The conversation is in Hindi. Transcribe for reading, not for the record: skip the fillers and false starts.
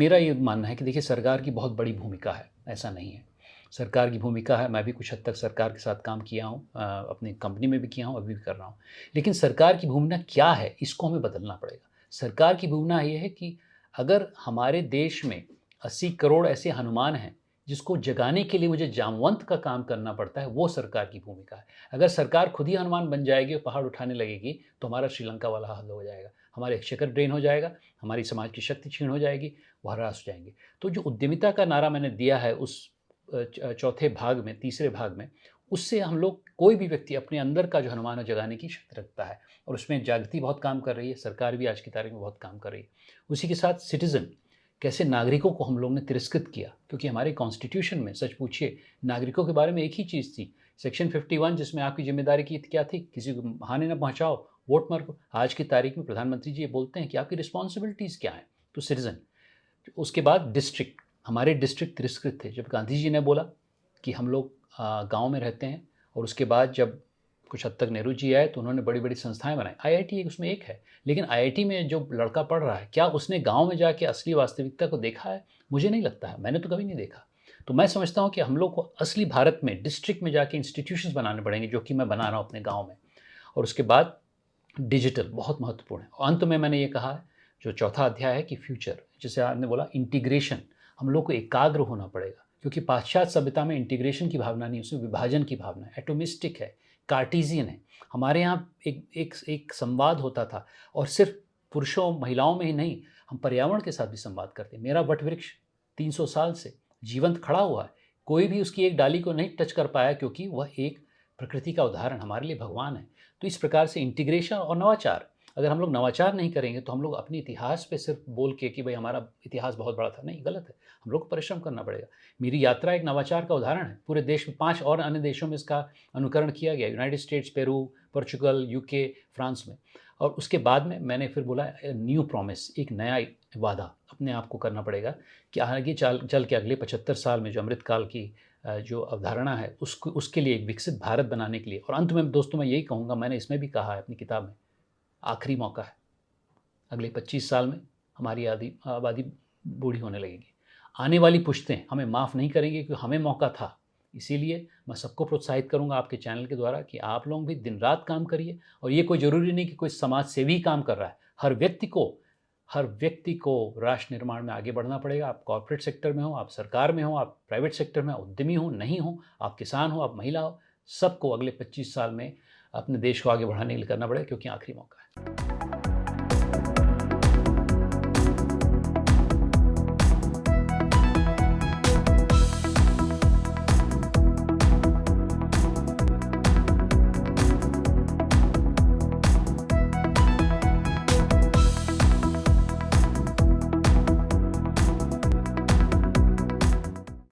मेरा ये मानना है कि देखिए सरकार की बहुत बड़ी भूमिका है, ऐसा नहीं है। सरकार की भूमिका है, मैं भी कुछ हद तक सरकार के साथ काम किया हूँ, अपनी कंपनी में भी किया हूँ, अभी भी कर रहा हूँ। लेकिन सरकार की भूमिका क्या है, इसको हमें बदलना पड़ेगा। सरकार की भूमिका ये है कि अगर हमारे देश में 80 करोड़ ऐसे हनुमान हैं, जिसको जगाने के लिए मुझे जामवंत का काम करना पड़ता है, वो सरकार की भूमिका है। अगर सरकार खुद ही हनुमान बन जाएगी और पहाड़ उठाने लगेगी, तो हमारा श्रीलंका वाला हाल हो जाएगा। हमारा एक्सचेकर ड्रेन हो जाएगा, हमारी समाज की शक्ति क्षीण हो जाएगी, वो हरास हो जाएंगे। तो जो उद्यमिता का नारा मैंने दिया है उस चौथे भाग में, तीसरे भाग में, उससे हम लोग कोई भी व्यक्ति अपने अंदर का जो हनुमान है जगाने की शक्ति रखता है, और उसमें जागृति बहुत काम कर रही है, सरकार भी आज की तारीख में बहुत काम कर रही है। उसी के साथ सिटीज़न, कैसे नागरिकों को हम लोग ने तिरस्कृत किया, क्योंकि हमारे कॉन्स्टिट्यूशन में सच पूछिए नागरिकों के बारे में एक ही चीज़ थी, सेक्शन 51, जिसमें आपकी जिम्मेदारी की क्या थी, किसी को हानि न पहुँचाओ, वोट मारो। आज की तारीख में प्रधानमंत्री जी ये बोलते हैं कि आपकी रिस्पॉन्सिबिलिटीज़ क्या हैं टू सिटीज़न। उसके बाद डिस्ट्रिक्ट, हमारे डिस्ट्रिक्ट तिरस्कृत थे। जब गांधी जी ने बोला कि हम लोग गाँव में रहते हैं, और उसके बाद जब कुछ हद तक नेहरू जी आए तो उन्होंने बड़ी-बड़ी संस्थाएँ बनाई। आईआईटी उसमें एक है, लेकिन आईआईटी में जो लड़का पढ़ रहा है, क्या उसने गाँव में जाके असली वास्तविकता को देखा है? मुझे नहीं लगता है, मैंने तो कभी नहीं देखा। तो मैं समझता हूँ कि हम लोग को असली भारत में डिस्ट्रिक्ट में जाके इंस्टीट्यूशंस बनाने पड़ेंगे, जो कि मैं बना रहा हूँ अपने गाँव में। और उसके बाद डिजिटल बहुत महत्वपूर्ण है। और अंत में मैंने ये कहा है, जो चौथा अध्याय है कि फ्यूचर, जैसे आपने बोला इंटीग्रेशन, हम लोग को एकाग्र होना पड़ेगा, क्योंकि पाश्चात्य सभ्यता में इंटीग्रेशन की भावना नहीं, उसमें विभाजन की भावना है, एटोमिस्टिक है, कार्टेशियन है। हमारे यहाँ एक संवाद होता था, और सिर्फ पुरुषों महिलाओं में ही नहीं, हम पर्यावरण के साथ भी संवाद करते हैं। मेरा वट वृक्ष 300 साल से जीवंत खड़ा हुआ है, कोई भी उसकी एक डाली को नहीं टच कर पाया, क्योंकि वह एक प्रकृति का उदाहरण हमारे लिए भगवान है। तो इस प्रकार से इंटीग्रेशन और नवाचार, अगर हम लोग नवाचार नहीं करेंगे तो हम लोग अपने इतिहास पे सिर्फ बोल के कि भाई हमारा इतिहास बहुत बड़ा था, नहीं, गलत है। हम लोग को परिश्रम करना पड़ेगा। मेरी यात्रा एक नवाचार का उदाहरण है। पूरे देश में 5 और अन्य देशों में इसका अनुकरण किया गया, United states, Peru, Portugal, UK, France में। और उसके बाद में मैंने फिर बोला न्यू प्रॉमिस, एक नया वादा अपने आप को करना पड़ेगा कि आगे चल के अगले 75 साल में जो अमृतकाल की जो अवधारणा है, उसको उसके लिए एक विकसित भारत बनाने के लिए। और अंत में दोस्तों मैं यही कहूँगा, मैंने इसमें भी कहा है अपनी किताब में, आखिरी मौका है। अगले 25 साल में हमारी आबादी बूढ़ी होने लगेगी। आने वाली पुश्तें हमें माफ़ नहीं करेंगी, क्योंकि हमें मौका था। इसीलिए मैं सबको प्रोत्साहित करूँगा आपके चैनल के द्वारा कि आप लोग भी दिन-रात काम करिए, और ये कोई ज़रूरी नहीं कि कोई समाज सेवी काम कर रहा है। हर व्यक्ति को राष्ट्र निर्माण में आगे बढ़ना पड़ेगा। आप कॉर्पोरेट सेक्टर में हो, आप सरकार में हो, आप प्राइवेट सेक्टर में उद्यमी हो, नहीं हो, आप किसान हो, आप महिला हो, सबको अगले 25 साल में अपने देश को आगे बढ़ाने के लिए करना पड़ेगा, क्योंकि आखिरी मौका है।